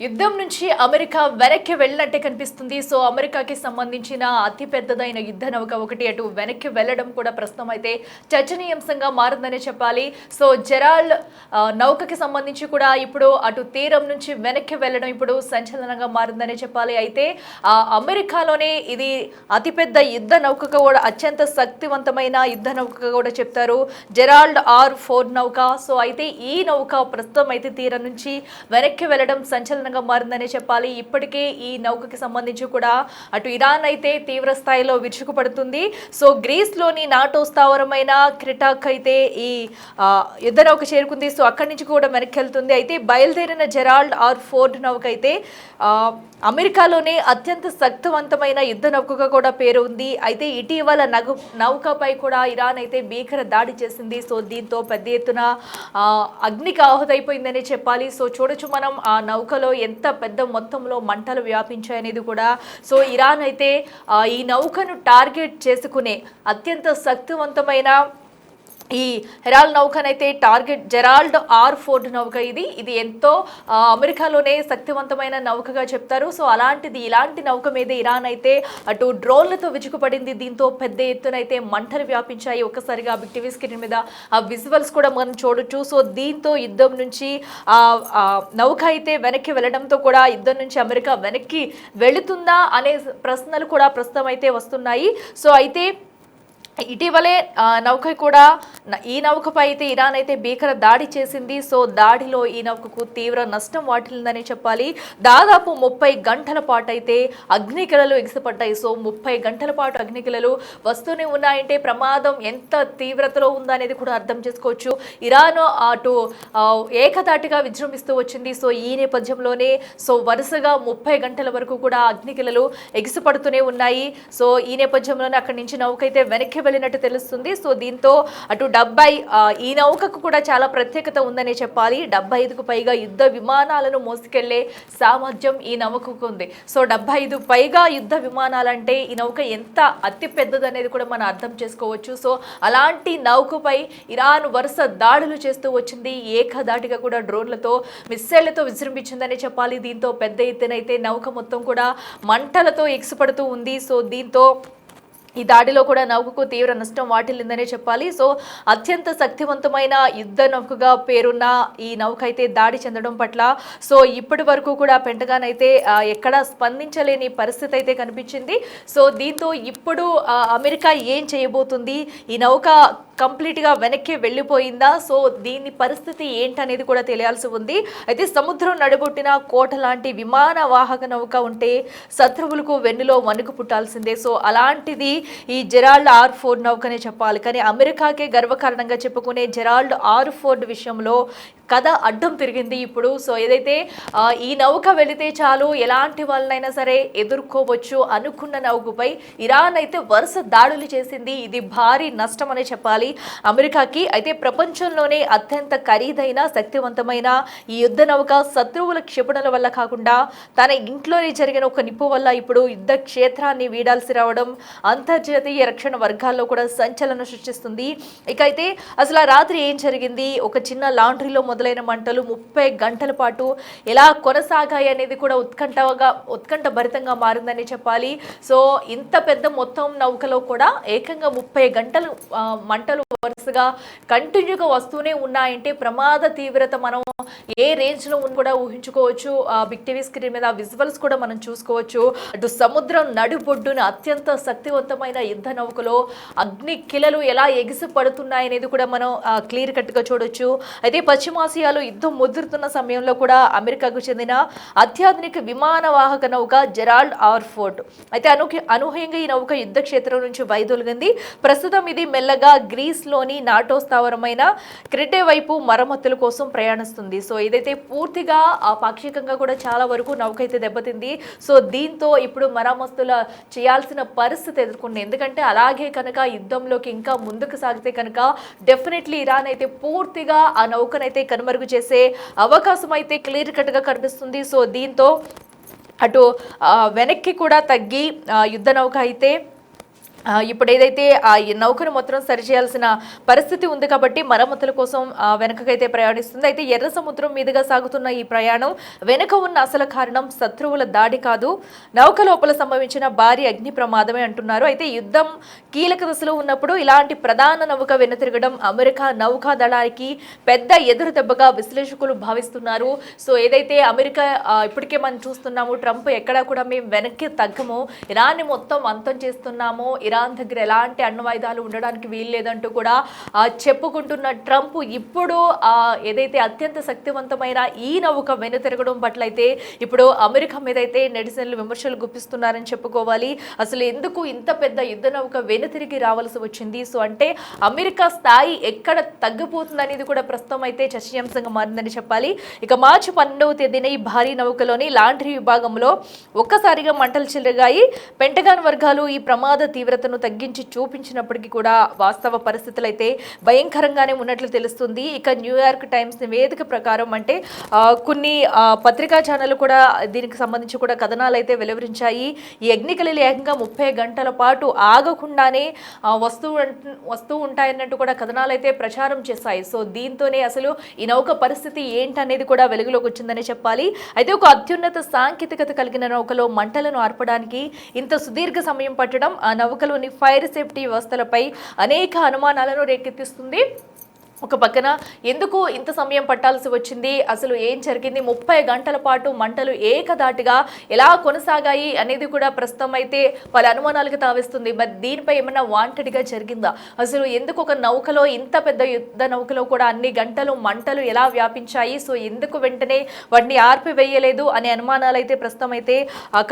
యుద్ధం నుంచి అమెరికా వెనక్కి వెళ్ళినట్టే కనిపిస్తుంది. సో అమెరికాకి సంబంధించిన అతి పెద్దదైన యుద్ధ నౌక ఒకటి అటు వెనక్కి వెళ్ళడం కూడా ప్రస్తుతం అయితే చర్చనీయాంశంగా మారిందనే చెప్పాలి. సో జెరాల్డ్ నౌకకి సంబంధించి కూడా ఇప్పుడు అటు తీరం నుంచి వెనక్కి వెళ్ళడం ఇప్పుడు సంచలనంగా మారిందనే చెప్పాలి. అయితే అమెరికాలోనే ఇది అతిపెద్ద యుద్ధ నౌకగా కూడా అత్యంత శక్తివంతమైన యుద్ధ నౌకగా కూడా చెప్తారు జెరాల్డ్ R4 నౌక. సో అయితే ఈ నౌక ప్రస్తుతం అయితే తీరం నుంచి వెనక్కి వెళ్ళడం సంచలనం మారిందనే చెప్పాలి. ఇప్పటికే ఈ నౌకకి సంబంధించి కూడా అటు ఇరాన్ అయితే తీవ్ర స్థాయిలో విరుచుకుపడుతుంది. సో గ్రీస్ లోని నాటో స్థావరమైన క్రిటాక్ అయితే ఈ యుద్ధ నౌక చేరుకుంది. సో అక్కడి నుంచి కూడా వెనక్కి వెళ్తుంది. అయితే బయలుదేరిన జెరాల్డ్ R4 నౌక అయితే అమెరికాలోనే అత్యంత శక్తివంతమైన యుద్ధ నౌకగా కూడా పేరు ఉంది. అయితే ఇటీవల నౌకపై కూడా ఇరాన్ అయితే భీకర దాడి చేసింది. సో దీంతో పెద్ద ఎత్తున అగ్నికి ఆహుతైపోయిందని చెప్పాలి. సో చూడొచ్చు మనం ఆ నౌకలో ఎంత పెద్ద మొత్తంలో మంటలు వ్యాపించాయనేది కూడా. సో ఇరాన్ అయితే ఈ నౌకను టార్గెట్ చేసుకునే అత్యంత శక్తివంతమైన ఈ హెరాల్డ్ నౌకనైతే టార్గెట్ జెరాల్డ్ R4 నౌక ఇది ఎంతో అమెరికాలోనే శక్తివంతమైన నౌకగా చెప్తారు. సో ఇలాంటి నౌక మీద ఇరాన్ అయితే అటు డ్రోన్లతో విరుచుకుపడింది. దీంతో పెద్ద ఎత్తున అయితే మంటలు వ్యాపించాయి. ఒక్కసారిగా బిగ్ టీవీ స్క్రీన్ మీద ఆ విజువల్స్ కూడా మనం చూడొచ్చు. సో దీంతో యుద్ధం నుంచి నౌక అయితే వెనక్కి వెళ్ళడంతో కూడా యుద్ధం నుంచి అమెరికా వెనక్కి వెళుతుందా అనే ప్రశ్నలు కూడా ప్రస్తుతం అయితే వస్తున్నాయి. సో అయితే ఇటీవలే నౌక కూడా ఈ నౌకపై అయితే ఇరాన్ అయితే భీకర దాడి చేసింది. సో దాడిలో ఈ నౌకకు తీవ్ర నష్టం వాటిల్లిందని చెప్పాలి. దాదాపు 30 గంటల పాటు అయితే అగ్నికలలు ఎగిసిపడ్డాయి. సో 30 గంటల పాటు అగ్నికలలు వస్తూనే ఉన్నాయంటే ప్రమాదం ఎంత తీవ్రతలో ఉందనేది కూడా అర్థం చేసుకోవచ్చు. ఇరాన్ అటు ఏకధాటిగా విజృంభిస్తూ వచ్చింది. సో ఈ నేపథ్యంలోనే వరుసగా 30 గంటల వరకు కూడా అగ్నికలలు ఎగిసిపడుతూనే ఉన్నాయి. సో ఈ నేపథ్యంలోనే అక్కడి నుంచి నౌక అయితే వెనక్కి వెళ్ళినట్టు తెలుస్తుంది. సో దీంతో అటు 70 ఈ నౌకకు కూడా చాలా ప్రత్యేకత ఉందనే చెప్పాలి. 75కు పైగా యుద్ధ విమానాలను మోసుకెళ్లే సామర్థ్యం ఈ నౌకకు ఉంది. సో 75 పైగా యుద్ధ విమానాలంటే ఈ నౌక ఎంత అతి పెద్దదనేది కూడా మనం అర్థం చేసుకోవచ్చు. సో అలాంటి నౌకపై ఇరాన్ వరుస దాడులు చేస్తూ వచ్చింది. ఏకధాటిగా కూడా డ్రోన్లతో మిస్సైళ్లతో విజృంభించిందని చెప్పాలి. దీంతో పెద్ద ఎత్తునైతే నౌక మొత్తం కూడా మంటలతో ఎగిసిపడుతూ ఉంది. సో దీంతో ఈ దాడిలో కూడా నౌకకు తీవ్ర నష్టం వాటిల్లిందనే చెప్పాలి. సో అత్యంత శక్తివంతమైన యుద్ధ నౌకగా పేరున్న ఈ నౌక అయితే దాడి చెందడం పట్ల సో ఇప్పటి వరకు కూడా పెంటగాన్ అయితే ఎక్కడా స్పందించలేని పరిస్థితి అయితే కనిపించింది. సో దీంతో ఇప్పుడు అమెరికా ఏం చేయబోతుంది, ఈ నౌక కంప్లీట్గా వెనక్కి వెళ్ళిపోయిందా, సో దీని పరిస్థితి ఏంటనేది కూడా తెలియాల్సి ఉంది. అయితే సముద్రం నడుబొట్టిన కోట లాంటి విమాన వాహక నౌక ఉంటే శత్రువులకు వెన్నులో వణుకు పుట్టాల్సిందే. సో అలాంటిది ఈ జెరాల్డ్ R4 నౌకనే చెప్పాలి. కానీ అమెరికాకే గర్వకారణంగా చెప్పుకునే జెరాల్డ్ R4 విషయంలో కథ అడ్డం తిరిగింది ఇప్పుడు. సో ఏదైతే ఈ నౌక వెళితే చాలు ఎలాంటి వాళ్ళనైనా సరే ఎదుర్కోవచ్చు అనుకున్న నౌకపై ఇరాన్ అయితే వరుస దాడులు చేసింది. ఇది భారీ నష్టం అనే చెప్పాలి అమెరికాకి. అయితే ప్రపంచంలోనే అత్యంత ఖరీదైన శక్తివంతమైన ఈ యుద్ధ నౌక శత్రువుల క్షిపణుల వల్ల కాకుండా తన ఇంట్లోనే జరిగిన ఒక నిప్పు వల్ల ఇప్పుడు యుద్ధ క్షేత్రాన్ని వీడాల్సి రావడం అంతర్జాతీయ రక్షణ వర్గాల్లో కూడా సంచలనం సృష్టిస్తుంది. ఇక అయితే అసలు రాత్రి ఏం జరిగింది, ఒక చిన్న లాండ్రీలో మొదలైన మంటలు 30 గంటల పాటు ఎలా కొనసాగాయి అనేది కూడా ఉత్కంఠ భరితంగా మారిందని చెప్పాలి. సో ఇంత పెద్ద మొత్తం నౌకలో కూడా ఏకంగా 30 గంటలు మంటలు వరుసగా కంటిన్యూగా వస్తూనే ఉన్నాయంటే ప్రమాద తీవ్రత మనం ఏ రేంజ్ లో కూడా ఊహించుకోవచ్చు. బిగ్ టీవీ స్క్రీన్ మీద విజువల్స్ కూడా మనం చూసుకోవచ్చు. అటు సముద్రం నడుబొడ్డున అత్యంత శక్తివంతమైన యుద్ధ నౌకలో అగ్ని కిలలు ఎలా ఎగిసి పడుతున్నాయనేది కూడా మనం క్లియర్ కట్ గా చూడొచ్చు. అయితే పశ్చిమాసియాలో యుద్ధం ముదురుతున్న సమయంలో కూడా అమెరికాకు చెందిన అత్యాధునిక విమాన వాహక నౌక జెరాల్డ్ R4 అయితే అనూహ్యంగా ఈ నౌక యుద్ధ క్షేత్రం నుంచి వైదొలిగింది. ప్రస్తుతం ఇది మెల్లగా గ్రీస్ లోని నాటో స్థావరమైన క్రిటే వైపు మరమ్మతుల కోసం ప్రయాణిస్తుంది. సో ఇదైతే పూర్తిగా పాక్షికంగా కూడా చాలా వరకు నౌక అయితే దెబ్బతింది. సో దీంతో ఇప్పుడు మరమ్మతుల చేయాల్సిన పరిస్థితి ఎదుర్కొంది. ఎందుకంటే అలాగే కనుక యుద్ధంలోకి ఇంకా ముందుకు సాగితే కనుక డెఫినెట్లీ ఇరాన్ అయితే పూర్తిగా ఆ నౌకనైతే కనుమరుగు చేసే అవకాశం అయితే క్లియర్ కట్ గా కనిపిస్తుంది. సో దీంతో అటు వెనక్కి కూడా తగ్గి యుద్ధ నౌక అయితే ఇప్పుడు ఏదైతే ఈ నౌకను మొత్తం సరిచేయాల్సిన పరిస్థితి ఉంది కాబట్టి మరమ్మతుల కోసం వెనకకైతే ప్రయాణిస్తుంది. అయితే ఎర్ర సముద్రం మీదుగా సాగుతున్న ఈ ప్రయాణం వెనుక ఉన్న అసలు కారణం శత్రువుల దాడి కాదు, నౌక లోపల సంభవించిన భారీ అగ్ని ప్రమాదమే అంటున్నారు. అయితే యుద్ధం కీలక దశలో ఉన్నప్పుడు ఇలాంటి ప్రధాన నౌక వెనుతిరగడం అమెరికా నౌకా దళానికి పెద్ద ఎదురు దెబ్బగా విశ్లేషకులు భావిస్తున్నారు. సో ఏదైతే అమెరికా ఇప్పటికే మనం చూస్తున్నాము, ట్రంప్ ఎక్కడా కూడా మేము వెనక్కి తగ్గము, ఇరాన్ని మొత్తం అంతం చేస్తున్నాము, ఇరాన్ దగ్గర ఎలాంటి అణ్వాయుధాలు ఉండడానికి వీలు లేదంటూ కూడా చెప్పుకుంటున్న ట్రంప్ ఇప్పుడు ఏదైతే అత్యంత శక్తివంతమైన ఈ నౌక వెనుతిరగడం పట్ల అయితే ఇప్పుడు అమెరికా మీద అయితే నెటిజన్లు విమర్శలు గుప్పిస్తున్నారని చెప్పుకోవాలి. అసలు ఎందుకు ఇంత పెద్ద యుద్ధ నౌక వెనుతిరిగి రావాల్సి వచ్చింది? సో అంటే అమెరికా స్థాయి ఎక్కడ తగ్గిపోతుంది అనేది కూడా ప్రస్తుతం అయితే చర్చనీయాంశంగా మారిందని చెప్పాలి. ఇక మార్చి 12వ తేదీన ఈ భారీ నౌకలోని లాండ్రీ విభాగంలో ఒక్కసారిగా మంటలు చెలగాయి. పెంటగాన్ వర్గాలు ఈ ప్రమాద తీవ్రతను తగ్గించి చూపించినప్పటికీ కూడా వాస్తవ పరిస్థితులు అయితే భయంకరంగానే ఉన్నట్లు తెలుస్తుంది. ఇక న్యూయార్క్ టైమ్స్ నివేదిక ప్రకారం అంటే కొన్ని పత్రికా ఛానళ్లు కూడా దీనికి సంబంధించి కూడా కథనాలు అయితే వెలువరించాయి. ఈ అగ్నికళలు ఏకంగా 30 గంటల పాటు ఆగకుండానే వస్తూ ఉంటాయన్నట్టు కూడా కథనాలు అయితే ప్రచారం చేశాయి. సో దీంతోనే అసలు ఈ నౌక పరిస్థితి ఏంటనేది కూడా వెలుగులోకి వచ్చిందని చెప్పాలి. అయితే ఒక అత్యున్నత సాంకేతికత కలిగిన నౌకలో మంటలను ఆర్పడానికి ఇంత సుదీర్ఘ సమయం పట్టడం ఆ నౌకలోని ఫైర్ సేఫ్టీ వ్యవస్థలపై అనేక అనుమానాలను రేకెత్తిస్తుంది. ఒక పక్కన ఎందుకు ఇంత సమయం పట్టాల్సి వచ్చింది, అసలు ఏం జరిగింది, 30 గంటల పాటు మంటలు ఏకదాటిగా ఎలా కొనసాగాయి అనేది కూడా ప్రస్తుతం అయితే పలు అనుమానాలకు తావిస్తుంది. మరి దీనిపై ఏమైనా వాంటెడ్గా జరిగిందా, అసలు ఎందుకు ఒక నౌకలో ఇంత పెద్ద యుద్ధ నౌకలో కూడా అన్ని గంటలు మంటలు ఎలా వ్యాపించాయి, సో ఎందుకు వెంటనే వాటిని ఆర్పివేయలేదు అనే అనుమానాలు అయితే ప్రస్తుతం అయితే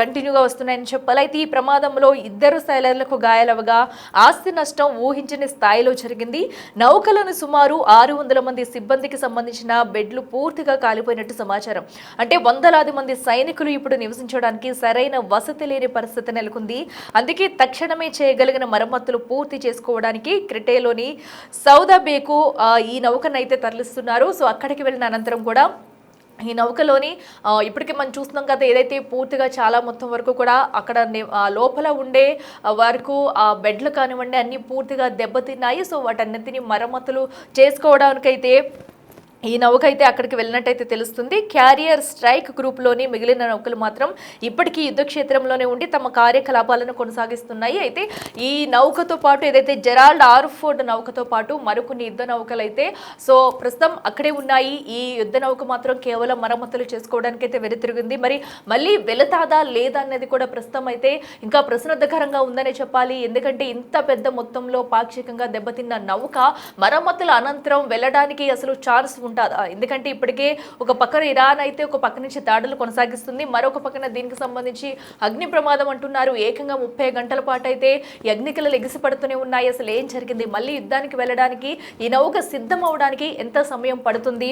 కంటిన్యూగా వస్తున్నాయని చెప్పాలి. అయితే ఈ ప్రమాదంలో 2 సైలర్లకు గాయాలవగా ఆస్తి నష్టం ఊహించని స్థాయిలో జరిగింది. నౌకలను సుమారు 600 మంది సిబ్బందికి సంబంధించిన బెడ్లు పూర్తిగా కాలిపోయినట్టు సమాచారం. అంటే వందలాది మంది సైనికులు ఇప్పుడు నివసించడానికి సరైన వసతి లేని పరిస్థితి నెలకొంది. అందుకే తక్షణమే చేయగలిగిన మరమ్మతులు పూర్తి చేసుకోవడానికి క్రిటేలోని సౌదా బేకు ఈ నౌకనైతే తరలిస్తున్నారు. సో అక్కడికి వెళ్ళిన అనంతరం కూడా ఈ నౌకలోని ఇప్పటికే మనం చూస్తున్నాం కదా, ఏదైతే పూర్తిగా చాలా మొత్తం వరకు కూడా అక్కడ లోపల ఉండే వరకు బెడ్లు కానివ్వండి అన్నీ పూర్తిగా దెబ్బతిన్నాయి. సో వాటన్నిటిని మరమ్మతులు చేసుకోవడానికైతే ఈ నౌక అయితే అక్కడికి వెళ్ళినట్టయితే తెలుస్తుంది. క్యారియర్ స్ట్రైక్ గ్రూప్లోని మిగిలిన నౌకలు మాత్రం ఇప్పటికీ యుద్ధ క్షేత్రంలోనే ఉండి తమ కార్యకలాపాలను కొనసాగిస్తున్నాయి. అయితే ఈ నౌకతో పాటు ఏదైతే జెరాల్డ్ ఆర్ఫోర్డ్ నౌకతో పాటు మరికొన్ని యుద్ధ నౌకలు అయితే సో ప్రస్తుతం అక్కడే ఉన్నాయి. ఈ యుద్ధ నౌక మాత్రం కేవలం మరమ్మతులు చేసుకోవడానికి అయితే వెనుతిరిగింది. మరి మళ్ళీ వెళతాదా లేదా అనేది కూడా ప్రస్తుతం అయితే ఇంకా ప్రశ్నార్థకరంగా ఉందనే చెప్పాలి. ఎందుకంటే ఇంత పెద్ద మొత్తంలో పాక్షికంగా దెబ్బతిన్న నౌక మరమ్మతుల అనంతరం వెళ్ళడానికి అసలు ఛాన్స్ ఉంటుందా? ఎందుకంటే ఇప్పటికే ఒక పక్కన ఇరాన్ అయితే ఒక పక్క నుంచి దాడులు కొనసాగిస్తుంది, మరొక పక్కన దీనికి సంబంధించి అగ్ని ప్రమాదం అంటున్నారు. ఏకంగా 30 గంటల పాటు అయితే ఈ అగ్నికళలు ఎగిసిపడుతూనే ఉన్నాయి. అసలు ఏం జరిగింది, మళ్ళీ యుద్ధానికి వెళ్ళడానికి ఈ నౌక సిద్ధం అవడానికి ఎంత సమయం పడుతుంది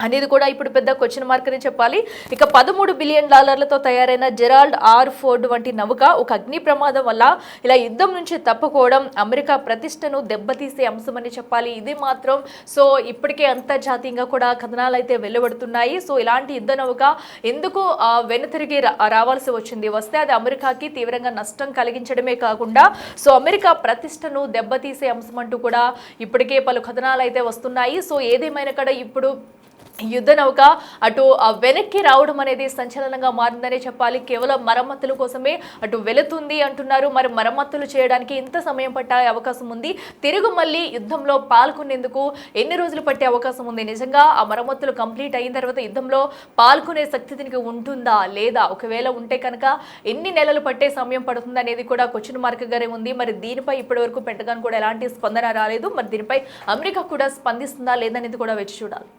అనేది కూడా ఇప్పుడు పెద్ద క్వశ్చన్ మార్క్ అని చెప్పాలి. ఇక $13 బిలియన్ తయారైన జెరాల్డ్ ఆర్ఫోర్డ్ వంటి నౌక ఒక అగ్ని ప్రమాదం వల్ల ఇలా యుద్ధం నుంచి తప్పుకోవడం అమెరికా ప్రతిష్టను దెబ్బతీసే అంశమని చెప్పాలి. ఇది మాత్రం సో ఇప్పటికే అంతర్జాతీయంగా కూడా కథనాలు అయితే వెలువడుతున్నాయి. సో ఇలాంటి యుద్ధ నౌక ఎందుకు వెనుతిరిగి రావాల్సి వచ్చింది, వస్తే అది అమెరికాకి తీవ్రంగా నష్టం కలిగించడమే కాకుండా సో అమెరికా ప్రతిష్టను దెబ్బతీసే అంశం అంటూ కూడా ఇప్పటికే పలు కథనాలు అయితే వస్తున్నాయి. సో ఏదేమైనా కూడా ఇప్పుడు యుద్ధ నౌక అటు వెనక్కి రావడం అనేది సంచలనంగా మారిందనే చెప్పాలి. కేవలం మరమ్మతుల కోసమే అటు వెళుతుంది అంటున్నారు. మరి మరమ్మతులు చేయడానికి ఇంత సమయం పట్టే అవకాశం ఉంది, తిరుగు మళ్ళీ యుద్ధంలో పాల్గొనేందుకు ఎన్ని రోజులు పట్టే అవకాశం ఉంది, నిజంగా ఆ మరమ్మతులు కంప్లీట్ అయిన తర్వాత యుద్ధంలో పాల్గొనే శక్తి దీనికి ఉంటుందా లేదా, ఒకవేళ ఉంటే కనుక ఎన్ని నెలలు పట్టే సమయం పడుతుంది అనేది కూడా క్వశ్చన్ మార్క్ గానే ఉంది. మరి దీనిపై ఇప్పటి వరకు పెంటగాన్ కూడా ఎలాంటి స్పందన రాలేదు. మరి దీనిపై అమెరికా కూడా స్పందిస్తుందా లేదనేది కూడా వేచి చూడాలి.